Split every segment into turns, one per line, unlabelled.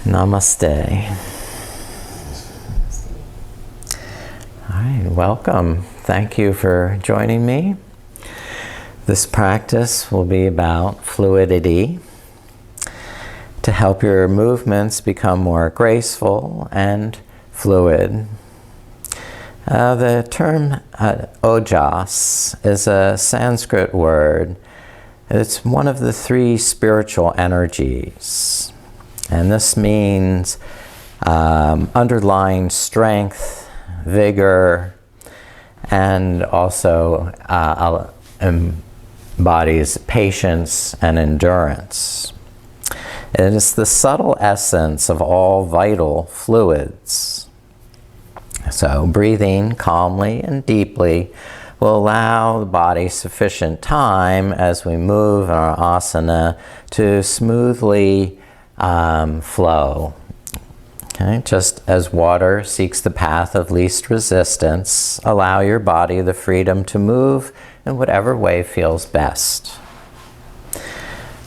Namaste. All right, welcome. Thank you for joining me. This practice will be about fluidity to help your movements become more graceful and fluid. The term Ojas is a Sanskrit word. It's one of the three spiritual energies. And this means underlying strength, vigor, and also embodies patience and endurance. It is the subtle essence of all vital fluids. So breathing calmly and deeply will allow the body sufficient time as we move our asana to smoothly flow. Okay? Just as water seeks the path of least resistance, allow your body the freedom to move in whatever way feels best.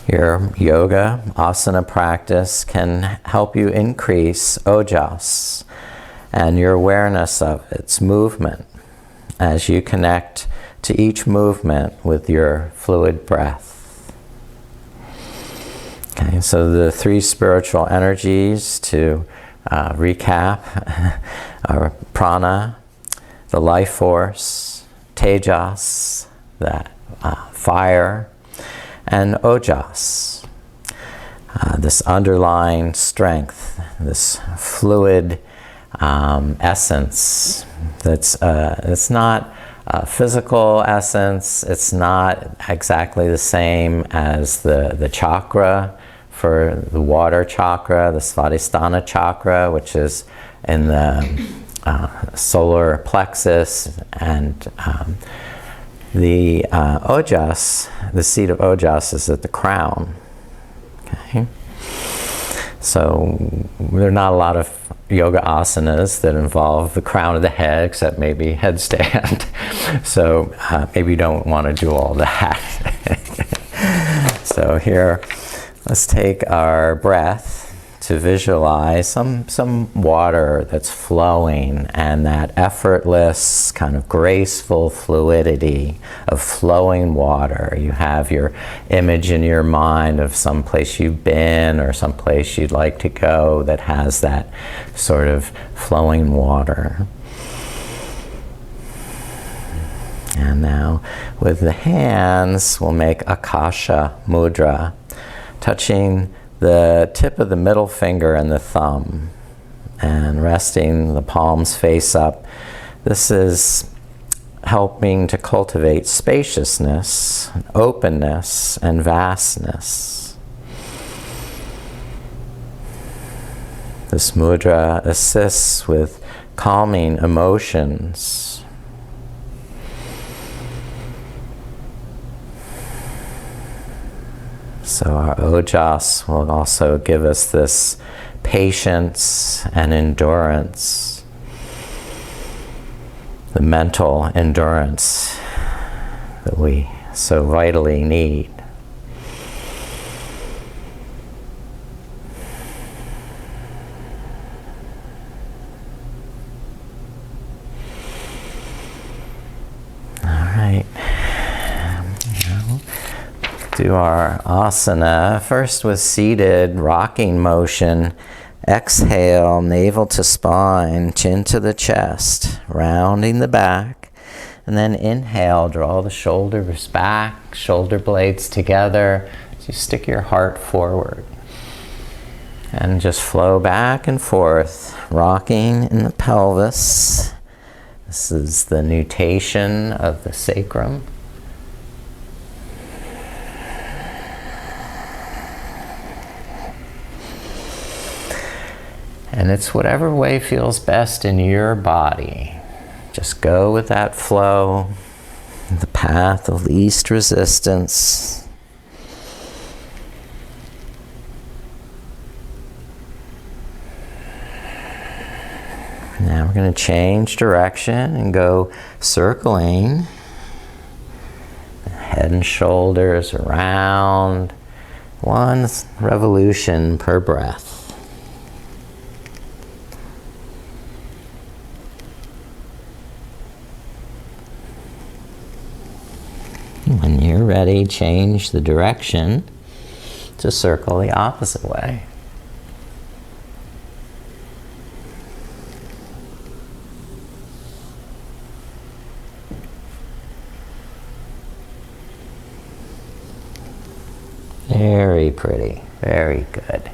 Your yoga asana practice can help you increase ojas and your awareness of its movement as you connect to each movement with your fluid breath. Okay, so the three spiritual energies to recap are prana, the life force, tejas, that fire, and ojas, this underlying strength, this fluid essence. It's not a physical essence. It's not exactly the same as the chakra. For the water chakra, the Svadhisthana chakra, which is in the solar plexus, and the ojas, the seat of ojas is at the crown. Okay? So there are not a lot of yoga asanas that involve the crown of the head, except maybe headstand. So maybe you don't want to do all that. So here, let's take our breath to visualize some water that's flowing, and that effortless kind of graceful fluidity of flowing water. You have your image in your mind of some place you've been or some place you'd like to go that has that sort of flowing water. And now with the hands, we'll make Akasha Mudra, touching the tip of the middle finger and the thumb and resting the palms face up. This is helping to cultivate spaciousness, openness, and vastness. This mudra assists with calming emotions. So our ojas will also give us this patience and endurance, the mental endurance that we so vitally need. Do our asana, first with seated rocking motion. Exhale, navel to spine, chin to the chest, rounding the back. And then inhale, draw the shoulders back, shoulder blades together. So you stick your heart forward. And just flow back and forth, rocking in the pelvis. This is the nutation of the sacrum. And it's whatever way feels best in your body. Just go with that flow, the path of least resistance. Now we're going to change direction and go circling. Head and shoulders around. One revolution per breath. you're ready, change the direction to circle the opposite way. Very pretty, very good.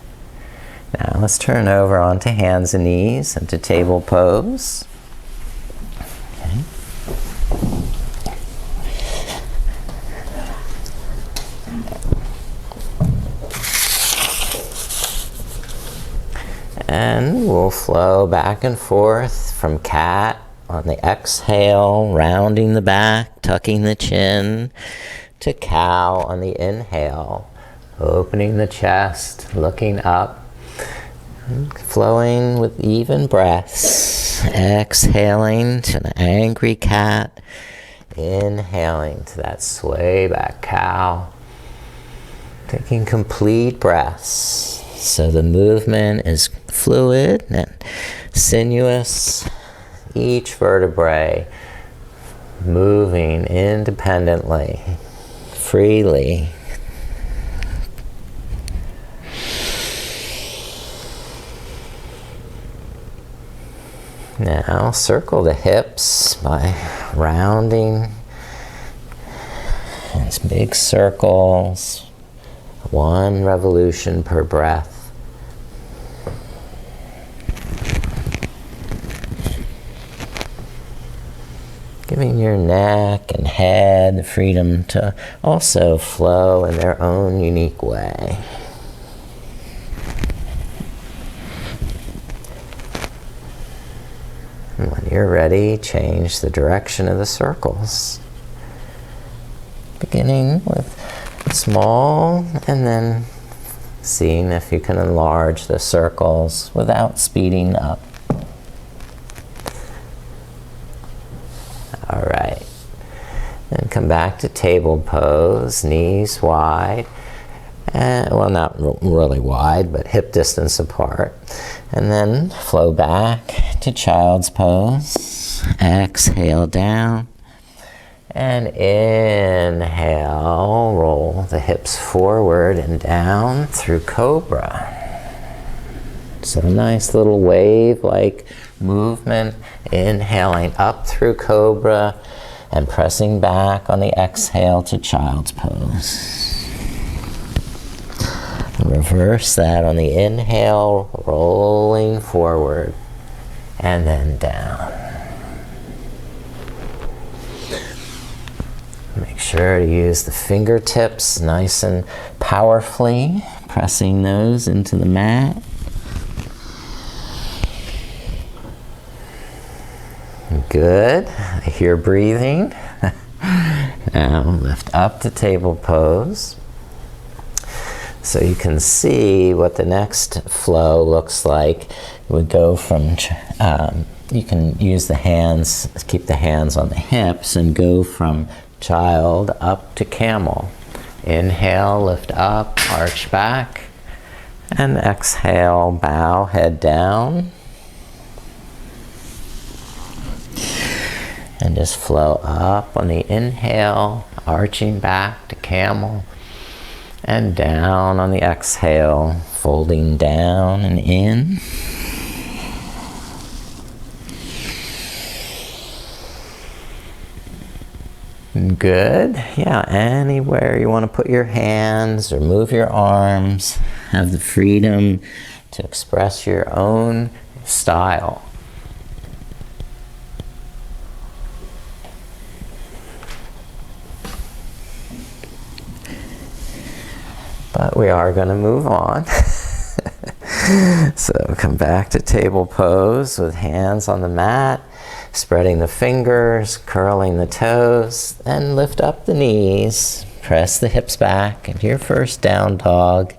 Now let's turn over onto hands and knees into table pose. Okay. And we'll flow back and forth from cat on the exhale, rounding the back, tucking the chin, to cow on the inhale, opening the chest, looking up, flowing with even breaths, exhaling to an angry cat, inhaling to that sway back cow, taking complete breaths. So the movement is fluid and sinuous, each vertebrae moving independently, freely. Now circle the hips by rounding these big circles, 1 revolution per breath. Giving your neck and head the freedom to also flow in their own unique way. And when you're ready, change the direction of the circles. Beginning with small and then seeing if you can enlarge the circles without speeding up. All right. Then come back to table pose, knees wide. Well, not really wide, but hip distance apart. And then flow back to child's pose. Exhale down. And inhale, roll the hips forward and down through cobra. So a nice little wave-like movement, inhaling up through cobra and pressing back on the exhale to child's pose. Reverse that on the inhale, rolling forward and then down. Make sure to use the fingertips nice and powerfully, pressing those into the mat. Good. I hear breathing. Now lift up to table pose. So you can see what the next flow looks like. We go from, you can use the hands, keep the hands on the hips and go from child up to camel. Inhale, lift up, arch back. And exhale, bow, head down. And just flow up on the inhale, arching back to camel. And down on the exhale, folding down and in. Good. Yeah, anywhere you want to put your hands or move your arms, have the freedom to express your own style. But we are going to move on. So come back to table pose with hands on the mat, spreading the fingers, curling the toes, and lift up the knees. Press the hips back into your first down dog,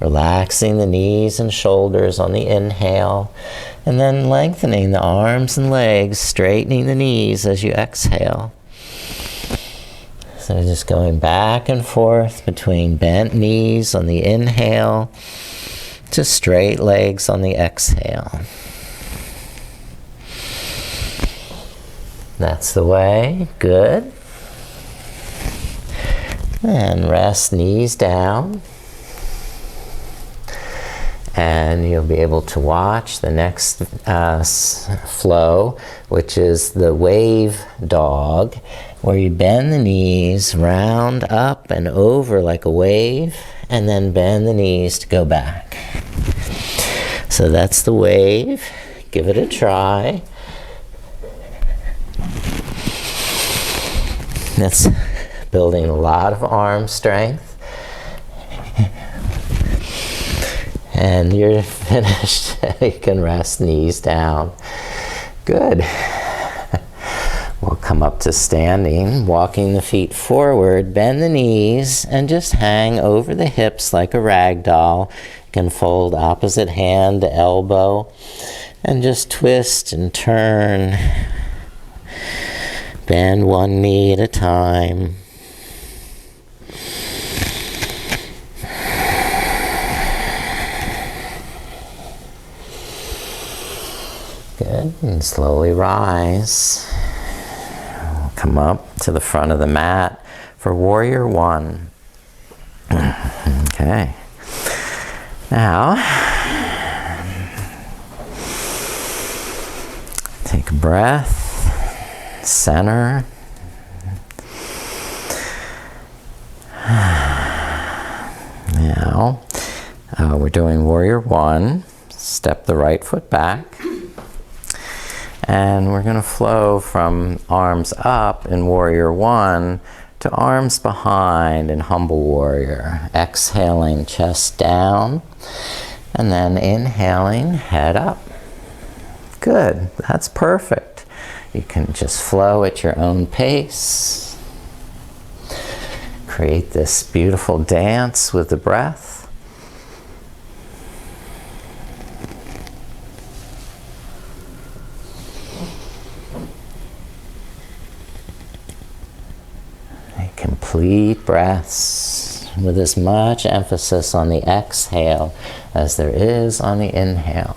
relaxing the knees and shoulders on the inhale, and then lengthening the arms and legs, straightening the knees as you exhale. So just going back and forth between bent knees on the inhale to straight legs on the exhale. That's the way. Good. And rest knees down. And you'll be able to watch the next flow, which is the wave dog, where you bend the knees, round up and over like a wave, and then bend the knees to go back. So that's the wave. Give it a try. That's building a lot of arm strength. And you're finished. You can rest knees down. Good. We'll come up to standing, walking the feet forward, bend the knees, and just hang over the hips like a rag doll. You can fold opposite hand to elbow, and just twist and turn. Bend one knee at a time. Good, and slowly rise. We'll come up to the front of the mat for Warrior One. Okay. Now, take a breath, center. Now, we're doing Warrior One. Step the right foot back. And we're going to flow from arms up in Warrior One to arms behind in Humble Warrior. Exhaling, chest down, and then inhaling, head up. Good, that's perfect. You can just flow at your own pace. Create this beautiful dance with the breath. Complete breaths with as much emphasis on the exhale as there is on the inhale.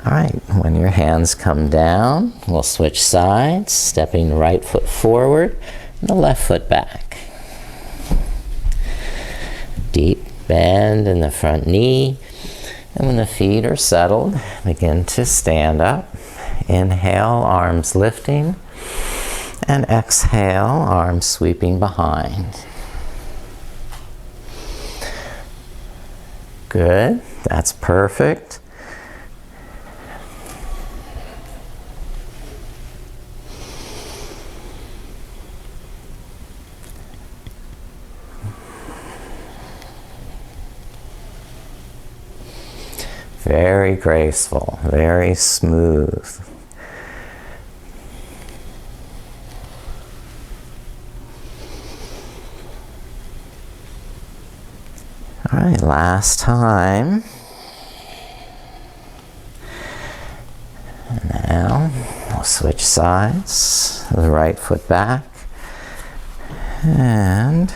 All right, when your hands come down, we'll switch sides, stepping the right foot forward and the left foot back. Deep bend in the front knee, and when the feet are settled, begin to stand up. Inhale, arms lifting. And exhale, arms sweeping behind. Good, that's perfect. Very graceful, very smooth. All right, last time. And now we'll switch sides. The right foot back. And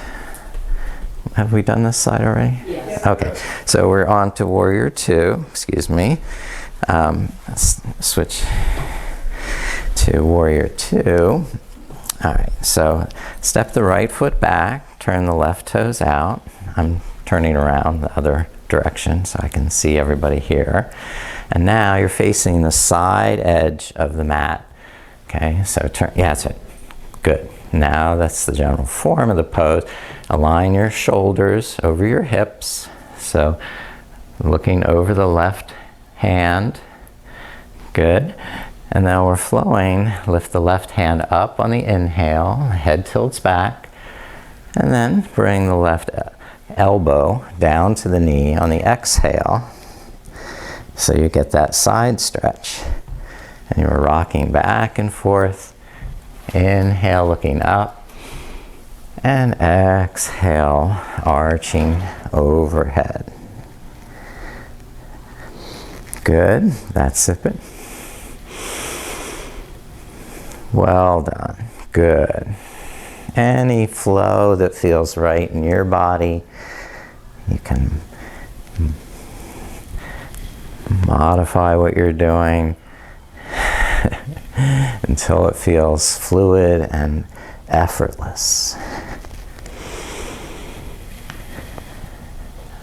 have we done this side already? Yes. Okay, so we're on to Warrior Two. Excuse me. Let's switch to Warrior Two. All right, so step the right foot back. Turn the left toes out. I'm turning around the other direction so I can see everybody here. And now you're facing the side edge of the mat. Okay, so turn, yeah, that's it. Good. Now that's the general form of the pose. Align your shoulders over your hips. So looking over the left hand. Good. And now we're flowing. Lift the left hand up on the inhale. Head tilts back. And then bring the left elbow down to the knee on the exhale. So you get that side stretch. And you're rocking back and forth. Inhale, looking up. And exhale, arching overhead. Good. That's it. Well done. Good. Any flow that feels right in your body, you can modify what you're doing until it feels fluid and effortless.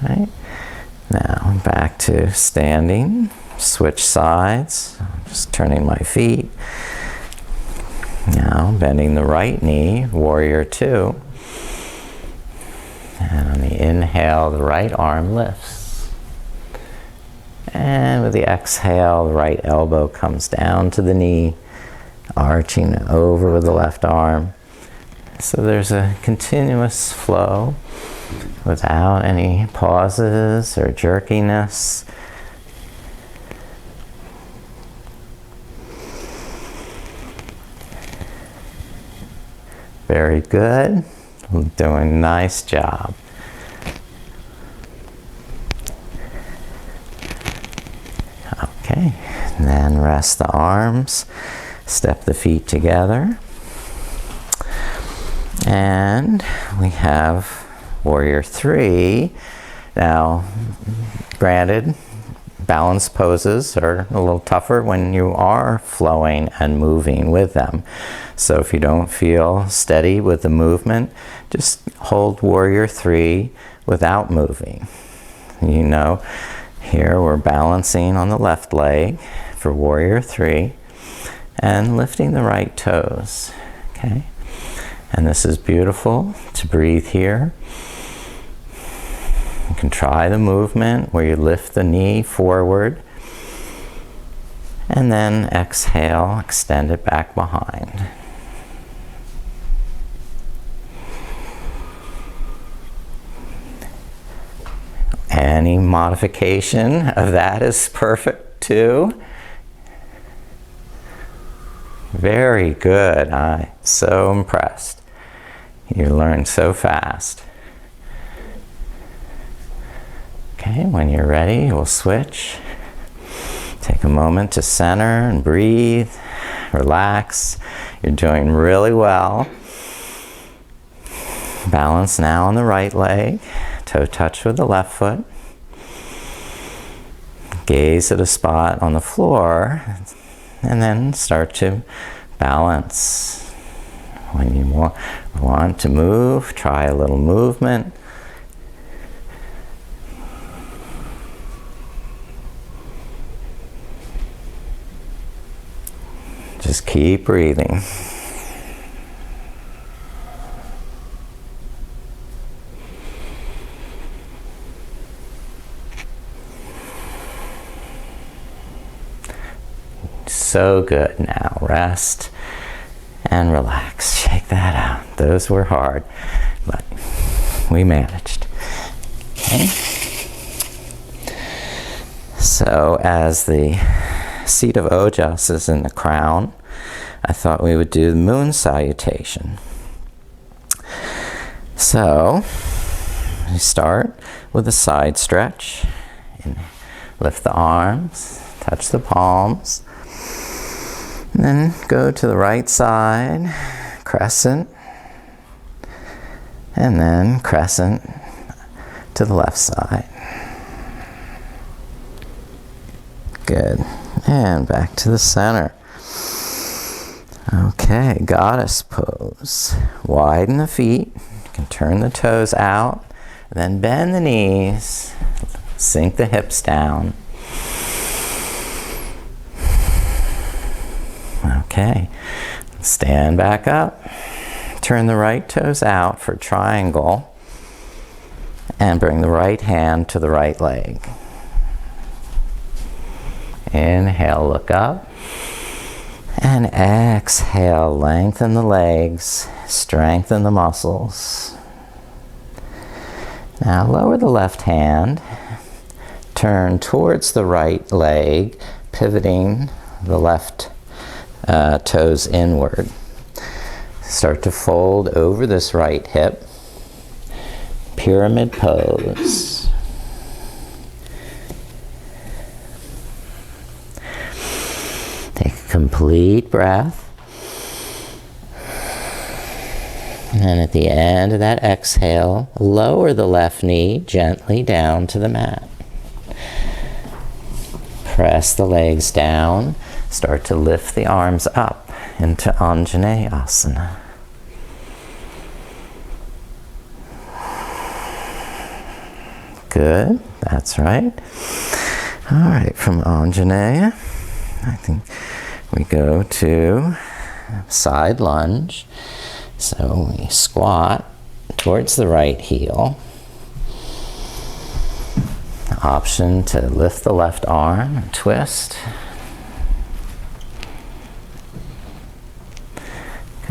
Right? Now back to standing. Switch sides. Just turning my feet. Now bending the right knee, warrior two. And on the inhale, the right arm lifts. And with the exhale, the right elbow comes down to the knee, arching over with the left arm. So there's a continuous flow without any pauses or jerkiness. Very good. Doing a nice job. Okay, and then rest the arms, step the feet together. And we have warrior three. Now, granted, balance poses are a little tougher when you are flowing and moving with them. So if you don't feel steady with the movement, just hold warrior three without moving. You know, here we're balancing on the left leg for warrior three and lifting the right toes. Okay? And this is beautiful to breathe here. You can try the movement where you lift the knee forward and then exhale, extend it back behind. Any modification of that is perfect too. Very good. I'm so impressed. You learn so fast. Okay, when you're ready, we'll switch. Take a moment to center and breathe, relax. You're doing really well. Balance now on the right leg, toe touch with the left foot. Gaze at a spot on the floor, and then start to balance. When you want to move, try a little movement. Just keep breathing. So good. Now rest and relax. Shake that out. Those were hard, but we managed. Okay. So as the seat of Ojas is in the crown, I thought we would do the moon salutation. So we start with a side stretch. Lift the arms, touch the palms, and then go to the right side, crescent, and then crescent to the left side. Good. And back to the center. Okay, goddess pose. Widen the feet. You can turn the toes out. Then bend the knees. Sink the hips down. Okay. Stand back up. Turn the right toes out for triangle. And bring the right hand to the right leg. Inhale, look up. And exhale, lengthen the legs, strengthen the muscles. Now lower the left hand, turn towards the right leg, pivoting the left toes inward. Start to fold over this right hip, pyramid pose. Take a complete breath. And at the end of that exhale, lower the left knee gently down to the mat. Press the legs down. Start to lift the arms up into Anjaneyasana. Good. That's right. All right, from Anjaneya, I think we go to side lunge. So we squat towards the right heel. Option to lift the left arm and twist.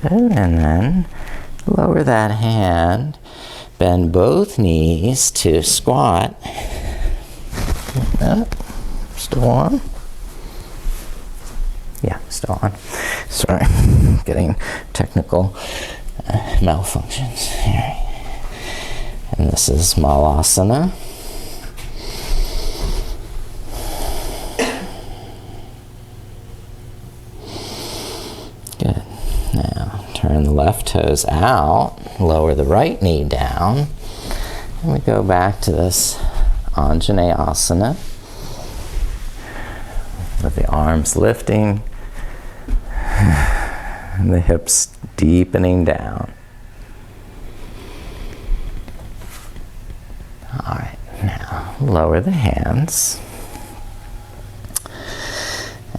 Good, and then lower that hand, bend both knees to squat. Still on? Yeah, still on. Sorry, getting technical malfunctions here. And this is Malasana. Good. Now turn the left toes out, lower the right knee down, and we go back to this Anjaneya asana with the arms lifting and the hips deepening down. All right, now lower the hands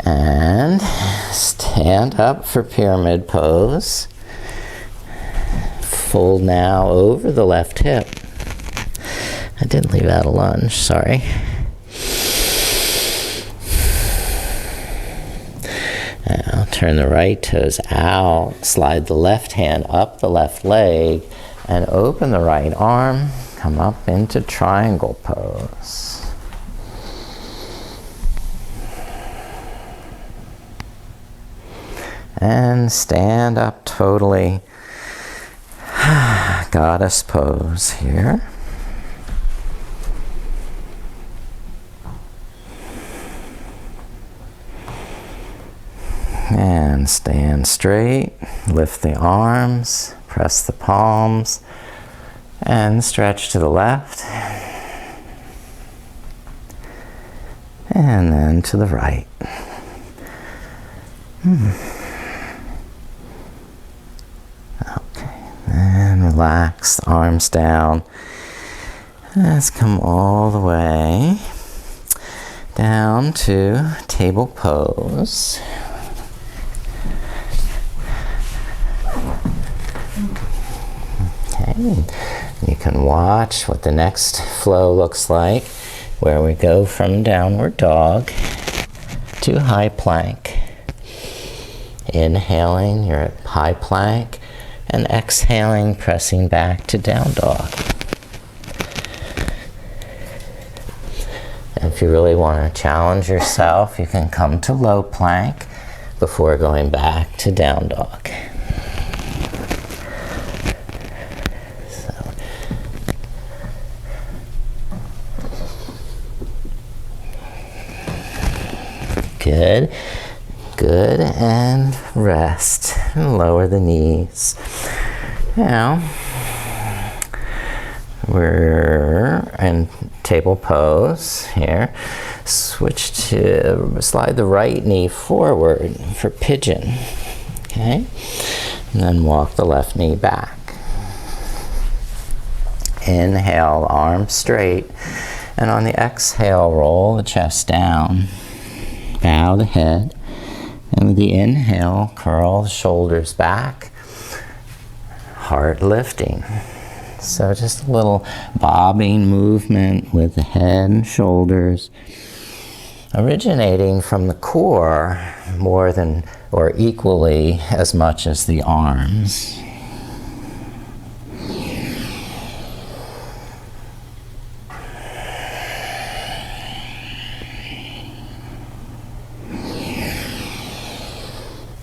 and stand up for pyramid pose. Fold now over the left hip. I did leave out a lunge, sorry. Now turn the right toes out, slide the left hand up the left leg, and open the right arm. Come up into triangle pose. And stand up totally. Goddess pose here. And stand straight, lift the arms, press the palms, and stretch to the left. And then to the right. Okay, and relax the arms down. Let's come all the way down to table pose. You can watch what the next flow looks like, where we go from downward dog to high plank. Inhaling, you're at high plank, and exhaling, pressing back to down dog. And if you really want to challenge yourself, you can come to low plank before going back to down dog. Good, good, and rest, and lower the knees. Now, we're in table pose here. Switch to, slide the right knee forward for pigeon, okay? And then walk the left knee back. Inhale, arms straight, and on the exhale, roll the chest down. Bow the head, and with the inhale, curl the shoulders back, heart lifting. So just a little bobbing movement with the head and shoulders, originating from the core more than or equally as much as the arms.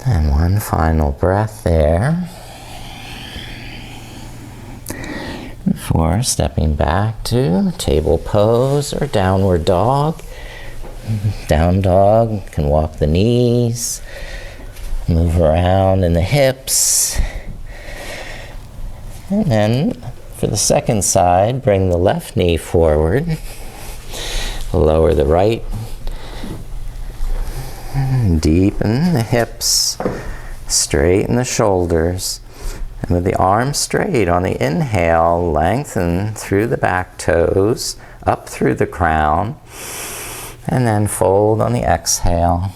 And one final breath there before stepping back to table pose or downward dog. Down dog, you can walk the knees, move around in the hips. And then for the second side, bring the left knee forward, lower the right. Deepen the hips, straighten the shoulders, and with the arms straight on the inhale, lengthen through the back toes, up through the crown, and then fold on the exhale,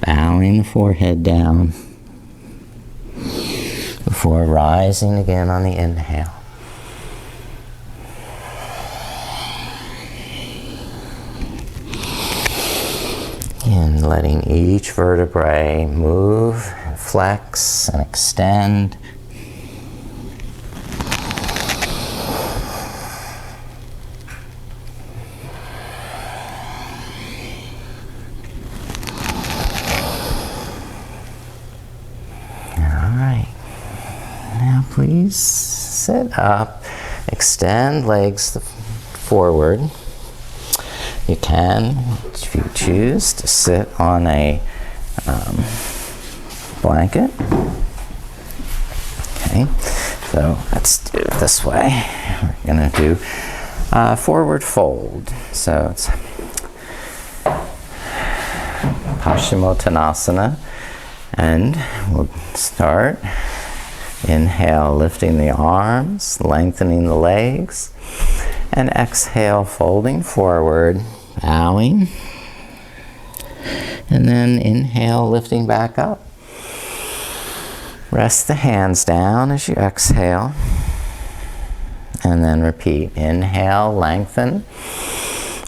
bowing the forehead down before rising again on the inhale. And letting each vertebrae move, flex, and extend. All right. Now please sit up, extend legs forward. You can, if you choose, to sit on a blanket. Okay, so let's do it this way. We're going to do forward fold. So it's Paschimottanasana, and we'll start. Inhale, lifting the arms, lengthening the legs, and exhale, folding forward, bowing, and then inhale, lifting back up. Rest the hands down as you exhale, and then repeat. Inhale, lengthen,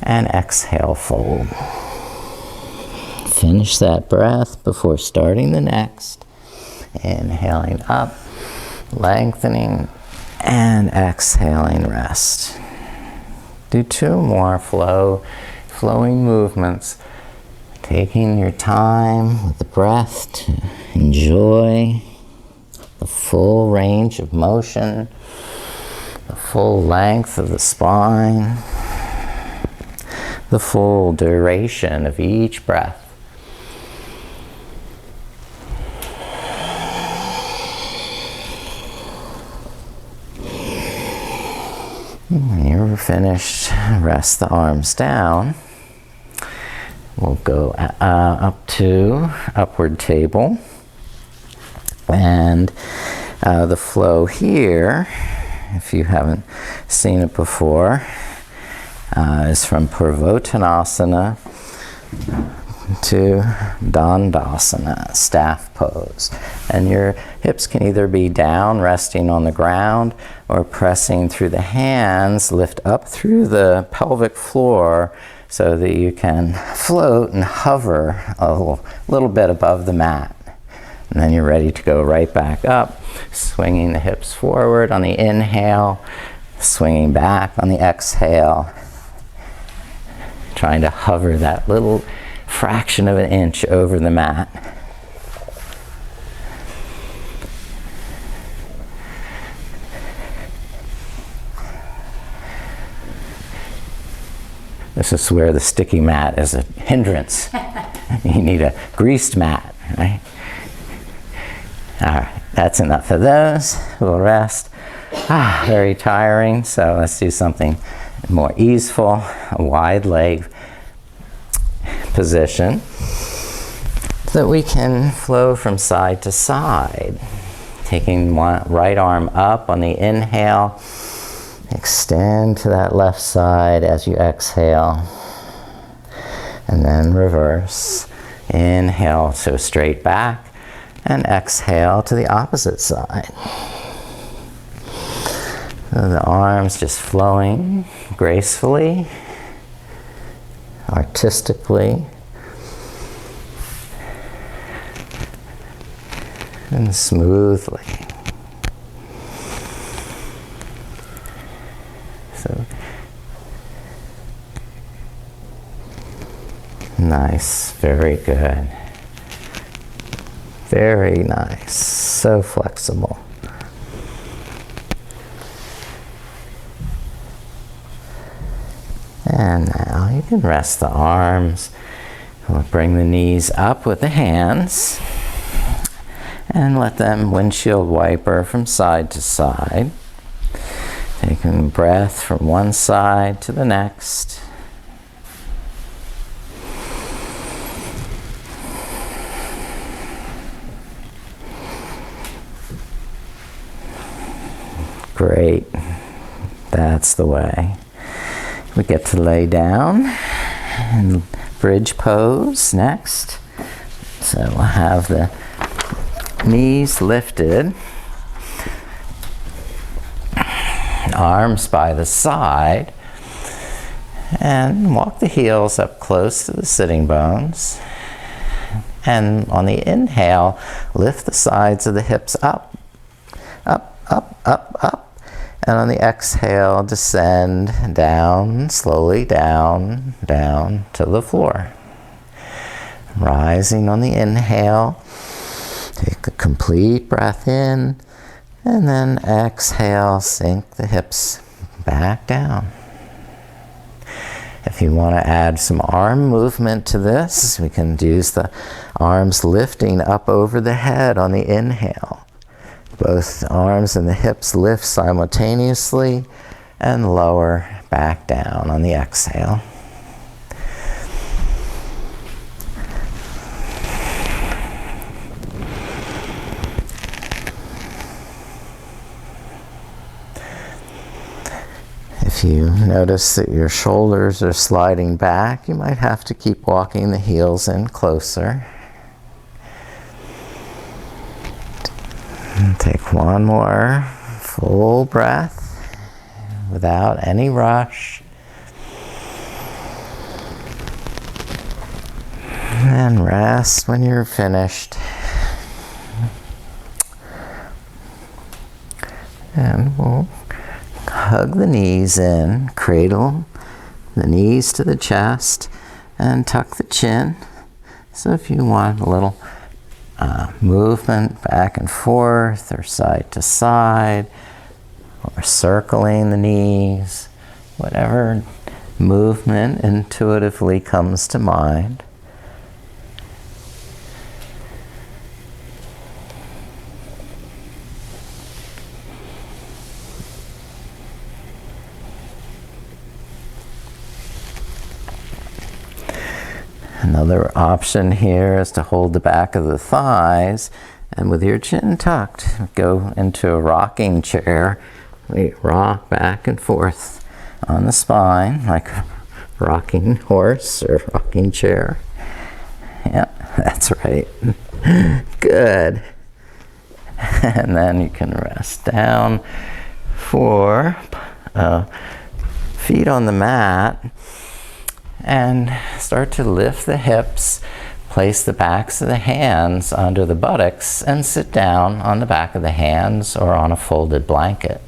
and exhale, fold. Finish that breath before starting the next. Inhaling up, lengthening, and exhaling, rest. Do 2 more flowing movements, taking your time with the breath to enjoy the full range of motion, the full length of the spine, the full duration of each breath. When you're finished, rest the arms down. We'll go up to upward table. And the flow here, if you haven't seen it before, is from Purvottanasana to Dandasana, staff pose. And your hips can either be down, resting on the ground, or pressing through the hands, lift up through the pelvic floor so that you can float and hover a little bit above the mat. And then you're ready to go right back up, swinging the hips forward on the inhale, swinging back on the exhale, trying to hover that little fraction of an inch over the mat. This is where the sticky mat is a hindrance. You need a greased mat, right? All right, that's enough of those. We'll rest. Very tiring, so let's do something more easeful, a wide leg position, so that we can flow from side to side. Taking one right arm up on the inhale, extend to that left side as you exhale, and then reverse. Inhale, so straight back, and exhale to the opposite side. So the arms just flowing gracefully, artistically, and smoothly. So nice, very good. Very nice, so flexible. And now you can rest the arms. We'll bring the knees up with the hands and let them windshield wiper from side to side. Taking breath from one side to the next. Great. That's the way. We get to lay down and bridge pose next. So we'll have the knees lifted, arms by the side, and walk the heels up close to the sitting bones. And on the inhale, lift the sides of the hips up, up, up, up, up. And on the exhale, descend down, slowly down, down to the floor. Rising on the inhale, take a complete breath in, and then exhale, sink the hips back down. If you want to add some arm movement to this, we can use the arms lifting up over the head on the inhale. Both arms and the hips lift simultaneously and lower back down on the exhale. If you notice that your shoulders are sliding back, you might have to keep walking the heels in closer. And take one more full breath without any rush. And rest when you're finished. And we'll hug the knees in, cradle the knees to the chest, and tuck the chin. So if you want a little movement back and forth or side to side, or circling the knees, whatever movement intuitively comes to mind. Another option here is to hold the back of the thighs, and with your chin tucked, go into a rocking chair. We rock back and forth on the spine like a rocking horse or rocking chair. Yeah, that's right. Good. And then you can rest down for feet on the mat. And start to lift the hips, place the backs of the hands under the buttocks, and sit down on the back of the hands or on a folded blanket.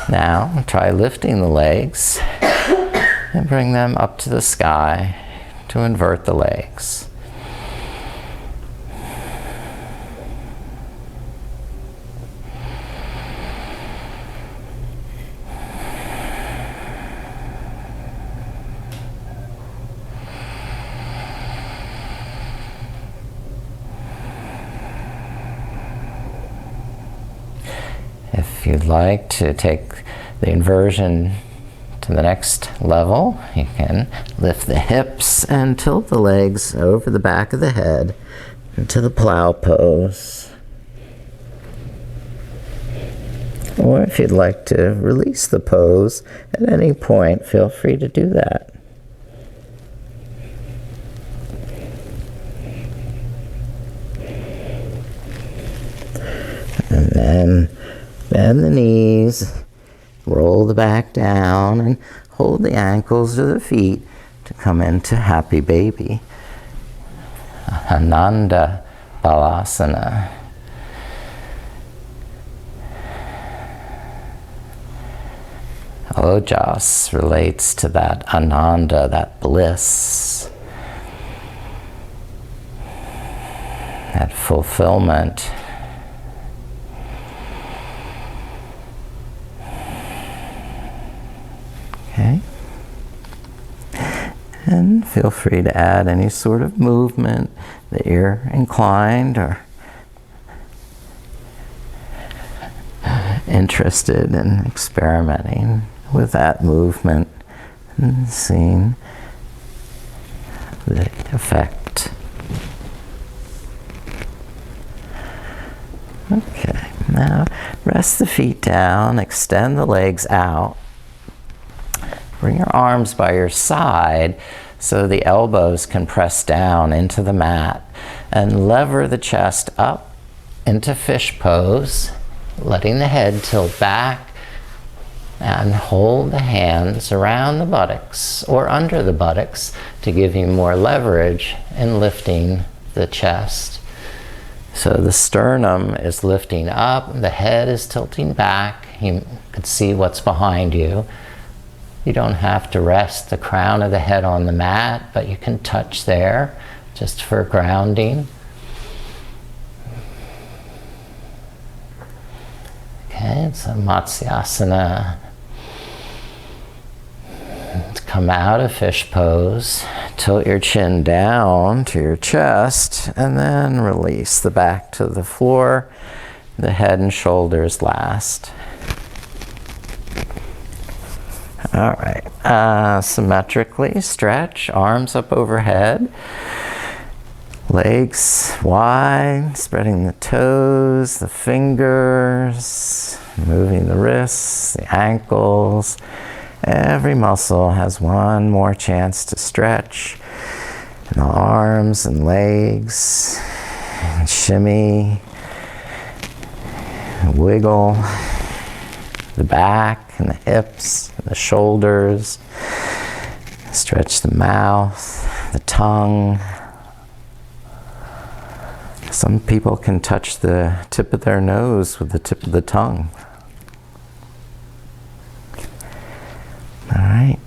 Now, try lifting the legs and bring them up to the sky to invert the legs. If you'd like to take the inversion to the next level, you can lift the hips and tilt the legs over the back of the head into the plow pose. Or if you'd like to release the pose at any point, feel free to do that. And then bend the knees, roll the back down, and hold the ankles or the feet to come into happy baby. Ananda Balasana. Ojas relates to that ananda, that bliss, that fulfillment. Okay. And feel free to add any sort of movement that you're inclined or interested in experimenting with that movement and seeing the effect. Okay, now rest the feet down, extend the legs out. Bring your arms by your side so the elbows can press down into the mat, and lever the chest up into fish pose, letting the head tilt back, and hold the hands around the buttocks or under the buttocks to give you more leverage in lifting the chest. So the sternum is lifting up, the head is tilting back. You can see what's behind you. You don't have to rest the crown of the head on the mat, but you can touch there just for grounding. Okay, it's a Matsyasana. Come out of fish pose, tilt your chin down to your chest, and then release the back to the floor, the head and shoulders last. All right, symmetrically stretch, arms up overhead, legs wide, spreading the toes, the fingers, moving the wrists, the ankles. Every muscle has one more chance to stretch. And the arms and legs, and shimmy, and wiggle, the back and the hips, and the shoulders. Stretch the mouth, the tongue. Some people can touch the tip of their nose with the tip of the tongue. All right,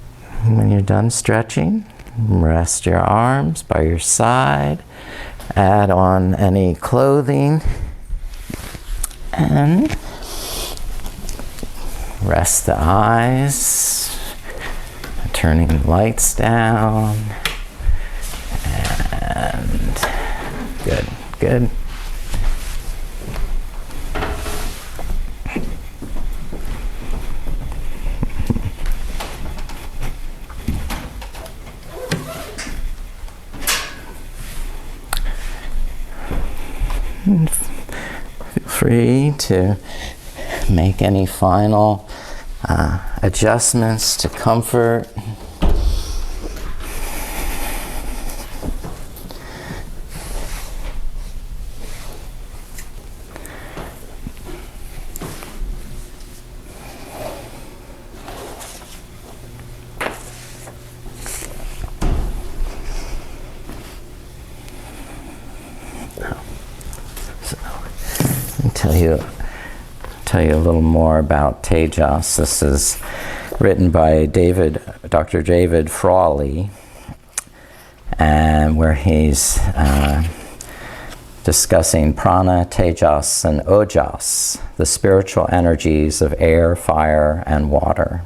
when you're done stretching, rest your arms by your side, add on any clothing, and rest the eyes, turning the lights down, and good, good. And feel free to make any final adjustments to comfort. Tell you a little more about Tejas. This is written by Dr. David Frawley, and where he's discussing prana, tejas, and ojas, the spiritual energies of air, fire, and water.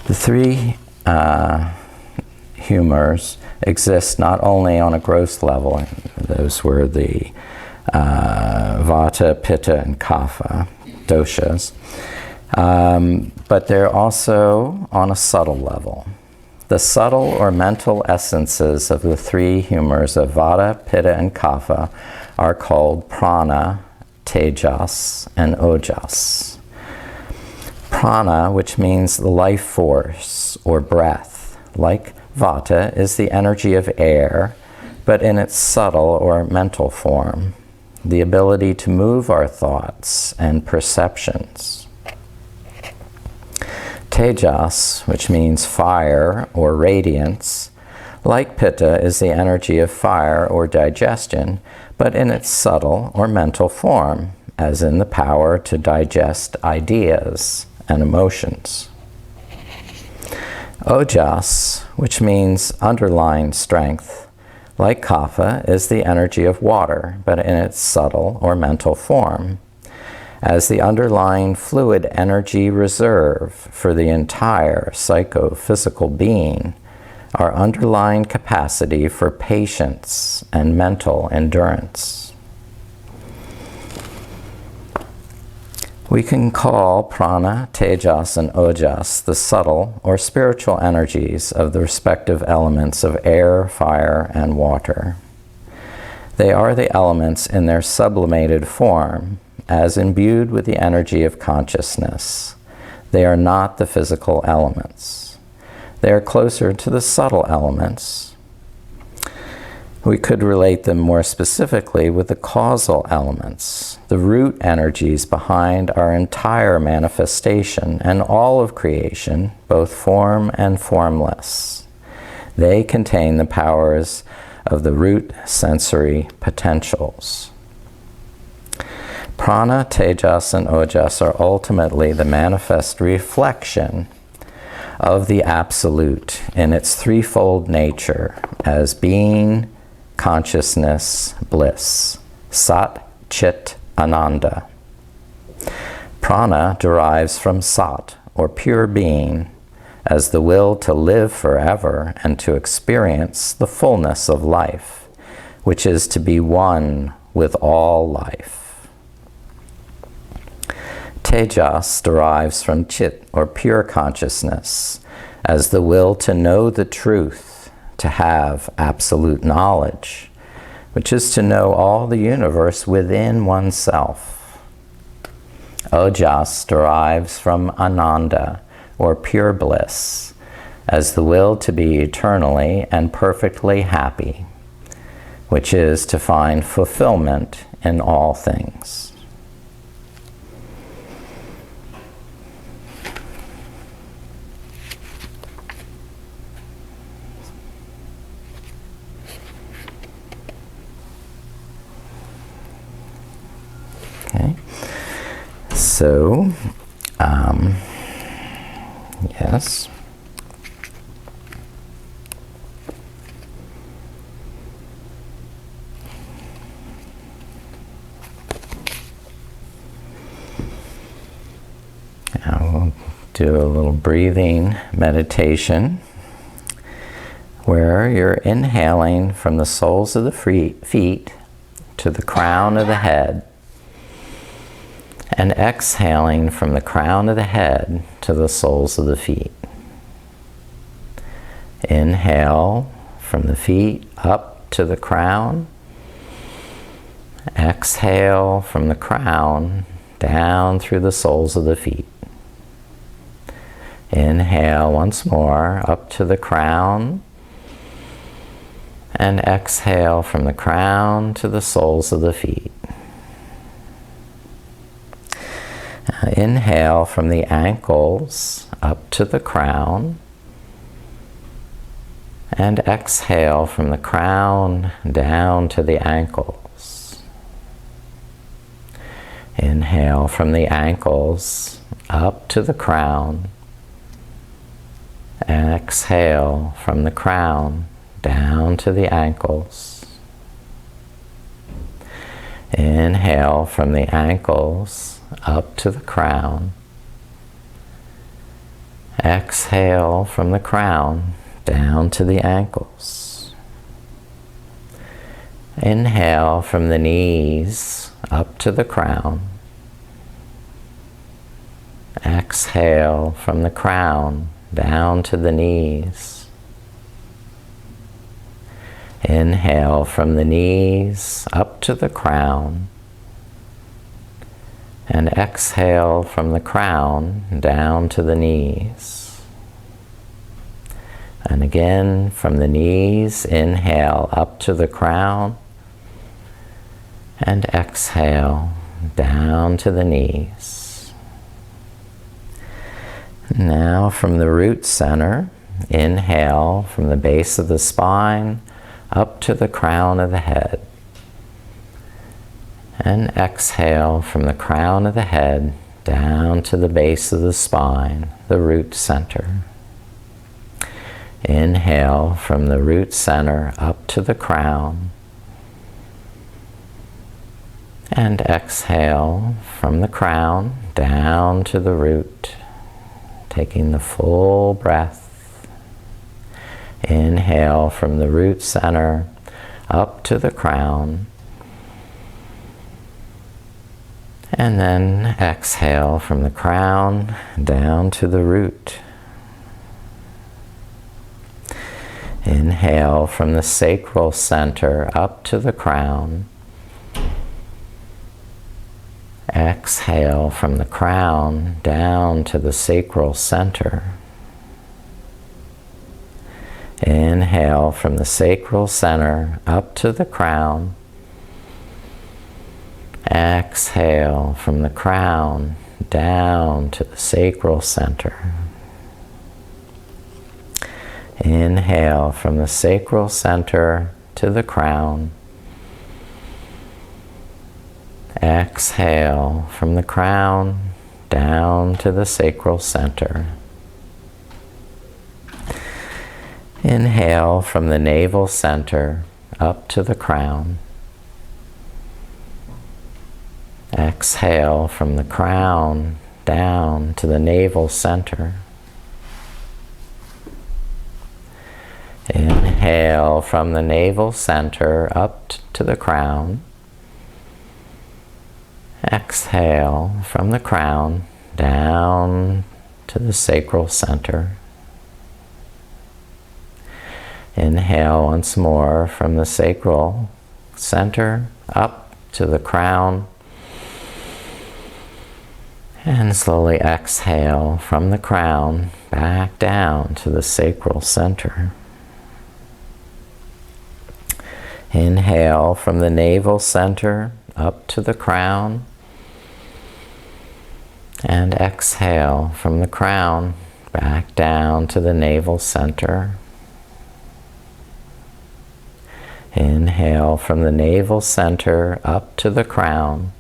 The three humors exist not only on a gross level, those were the vata, pitta, and kapha doshas, but they're also on a subtle level. The subtle or mental essences of the three humors of vata, pitta, and kapha are called prana, tejas, and ojas. Prana, which means the life force or breath, like vata, is the energy of air, but in its subtle or mental form, the ability to move our thoughts and perceptions. Tejas, which means fire or radiance, like pitta, is the energy of fire or digestion, but in its subtle or mental form, as in the power to digest ideas and emotions. Ojas, which means underlying strength, like kapha, is the energy of water, but in its subtle or mental form, as the underlying fluid energy reserve for the entire psychophysical being, our underlying capacity for patience and mental endurance. We can call prana, tejas, and ojas the subtle or spiritual energies of the respective elements of air, fire, and water. They are the elements in their sublimated form, as imbued with the energy of consciousness. They are not the physical elements. They are closer to the subtle elements. We could relate them more specifically with the causal elements, the root energies behind our entire manifestation and all of creation, both form and formless. They contain the powers of the root sensory potentials. Prana, tejas, and ojas are ultimately the manifest reflection of the Absolute in its threefold nature as being, consciousness, bliss, sat, chit, ananda. Prana derives from sat, or pure being, as the will to live forever and to experience the fullness of life, which is to be one with all life. Tejas derives from chit, or pure consciousness, as the will to know the truth, to have absolute knowledge, which is to know all the universe within oneself. Ojas derives from ananda, or pure bliss, as the will to be eternally and perfectly happy, which is to find fulfillment in all things. Okay, so, yes. Now we'll do a little breathing meditation where you're inhaling from the soles of the feet to the crown of the head, and exhaling from the crown of the head to the soles of the feet. Inhale from the feet up to the crown. Exhale from the crown down through the soles of the feet. Inhale once more up to the crown. And exhale from the crown to the soles of the feet. Inhale from the ankles up to the crown, and exhale from the crown down to the ankles. Inhale from the ankles up to the crown, and exhale from the crown down to the ankles. Inhale from the ankles up to the crown. Exhale from the crown down to the ankles. Inhale from the knees up to the crown. Exhale from the crown down to the knees. Inhale from the knees up to the crown. And exhale from the crown down to the knees. And again from the knees, inhale up to the crown. And exhale down to the knees. Now from the root center, inhale from the base of the spine up to the crown of the head. And exhale from the crown of the head down to the base of the spine, the root center. Inhale from the root center up to the crown. And exhale from the crown down to the root, taking the full breath. Inhale from the root center up to the crown. And then exhale from the crown down to the root. Inhale from the sacral center up to the crown. Exhale from the crown down to the sacral center. Inhale from the sacral center up to the crown. Exhale from the crown down to the sacral center. Inhale from the sacral center to the crown. Exhale from the crown down to the sacral center. Inhale from the navel center up to the crown. Exhale from the crown down to the navel center. Inhale from the navel center up to the crown. Exhale from the crown down to the sacral center. Inhale once more from the sacral center up to the crown. And slowly exhale from the crown back down to the sacral center. Inhale from the navel center up to the crown. And exhale from the crown back down to the navel center. Inhale from the navel center up to the crown.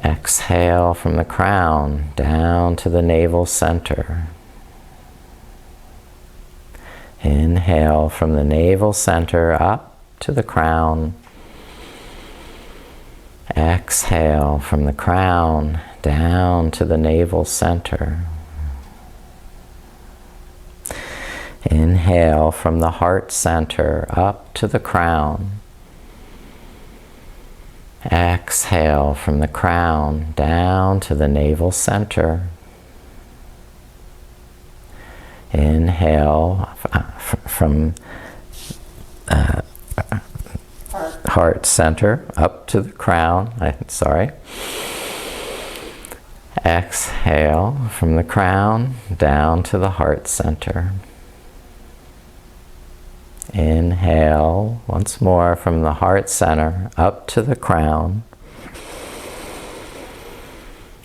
Exhale from the crown down to the navel center. Inhale from the navel center up to the crown. Exhale from the crown down to the navel center. Inhale from the heart center up to the crown. Exhale from the crown down to the navel center. Inhale from heart center up to the crown. Exhale from the crown down to the heart center. Inhale once more from the heart center up to the crown.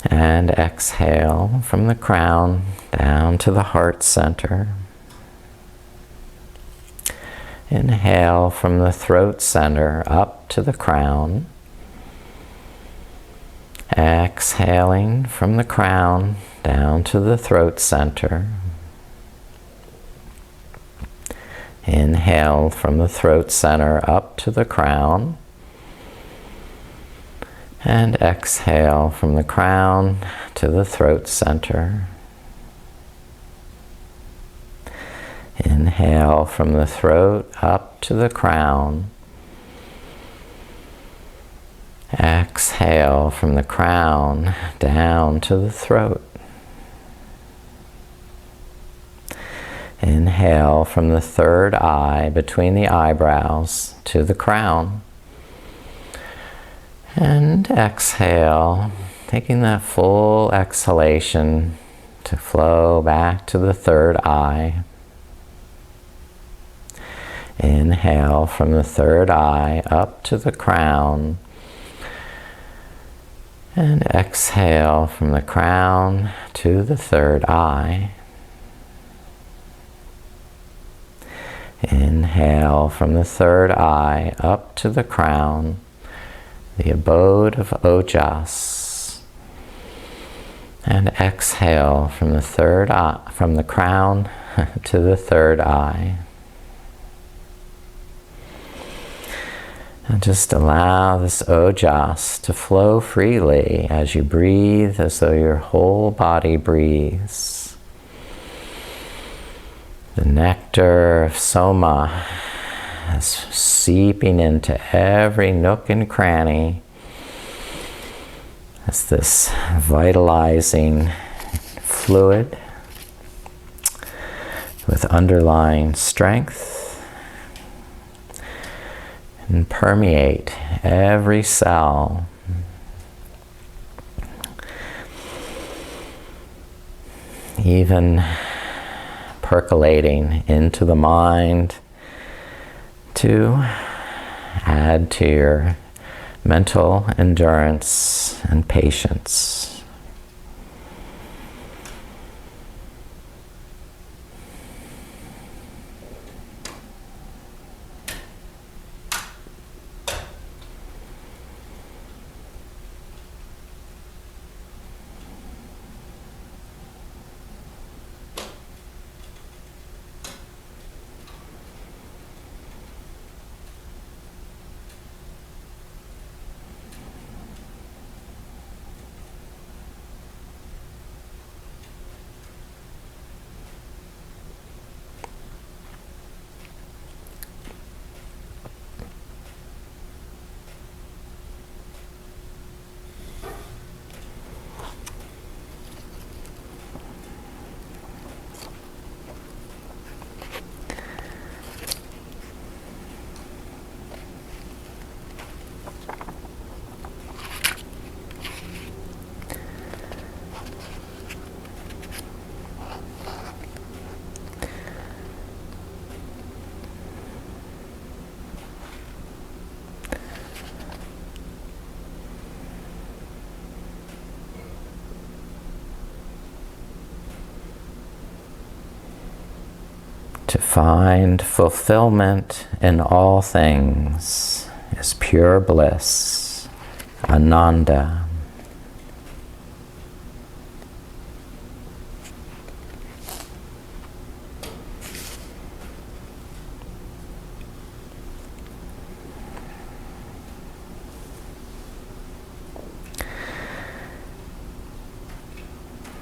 And exhale from the crown down to the heart center. Inhale from the throat center up to the crown. Exhaling from the crown down to the throat center. Inhale from the throat center up to the crown. And exhale from the crown to the throat center. Inhale from the throat up to the crown. Exhale from the crown down to the throat. Inhale from the third eye between the eyebrows to the crown. And exhale, taking that full exhalation to flow back to the third eye. Inhale from the third eye up to the crown. And exhale from the crown to the third eye. Inhale from the third eye up to the crown, the abode of Ojas. And exhale from the third eye, from the crown to the third eye. And just allow this Ojas to flow freely as you breathe, as though your whole body breathes. The nectar of Soma, is seeping into every nook and cranny. It's this vitalizing fluid with underlying strength and permeate every cell. Even percolating into the mind to add to your mental endurance and patience. To find fulfillment in all things is pure bliss, ananda.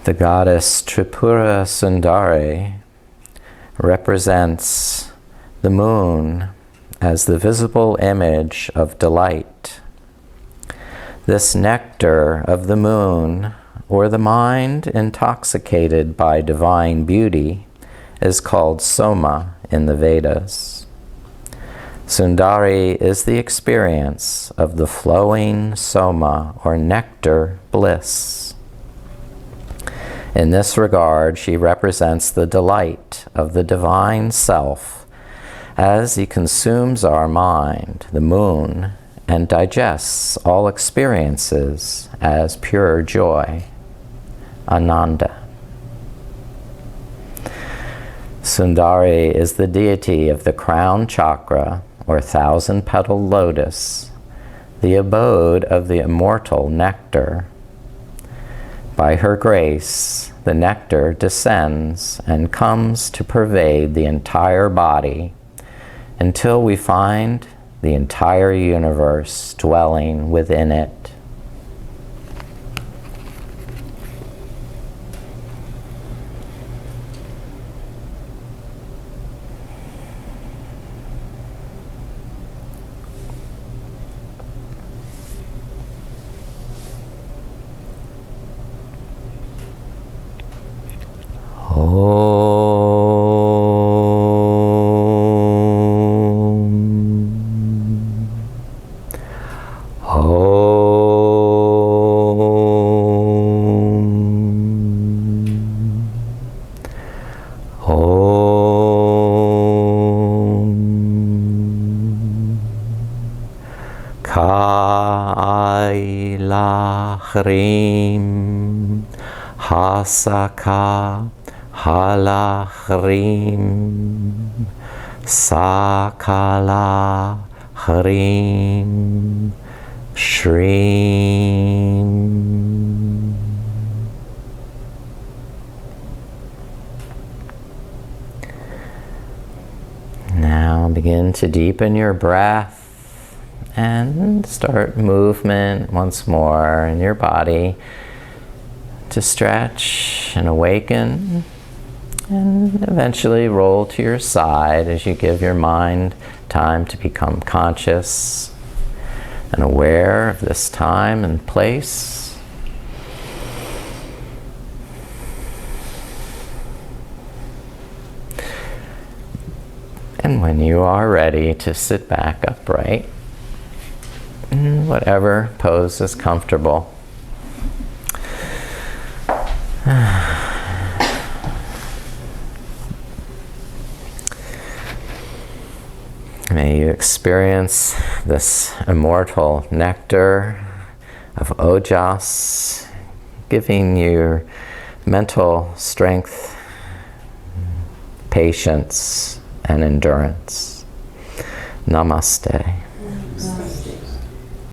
The goddess Tripura Sundari represents the moon as the visible image of delight. This nectar of the moon, or the mind intoxicated by divine beauty, is called soma in the Vedas. Sundari is the experience of the flowing soma, or nectar bliss. In this regard, she represents the delight of the divine self as he consumes our mind, the moon, and digests all experiences as pure joy, ananda. Sundari is the deity of the crown chakra, or thousand-petaled lotus, the abode of the immortal nectar. By her grace, the nectar descends and comes to pervade the entire body until we find the entire universe dwelling within it. Hrim Hasaka Halahrim Sakala Hrim Shrim. Now begin to deepen your breath and start movement once more in your body to stretch and awaken And eventually roll to your side as you give your mind time to become conscious and aware of this time and place. And when you are ready to sit back upright, in whatever pose is comfortable, may you experience this immortal nectar of Ojas, giving you mental strength, patience, and endurance. Namaste.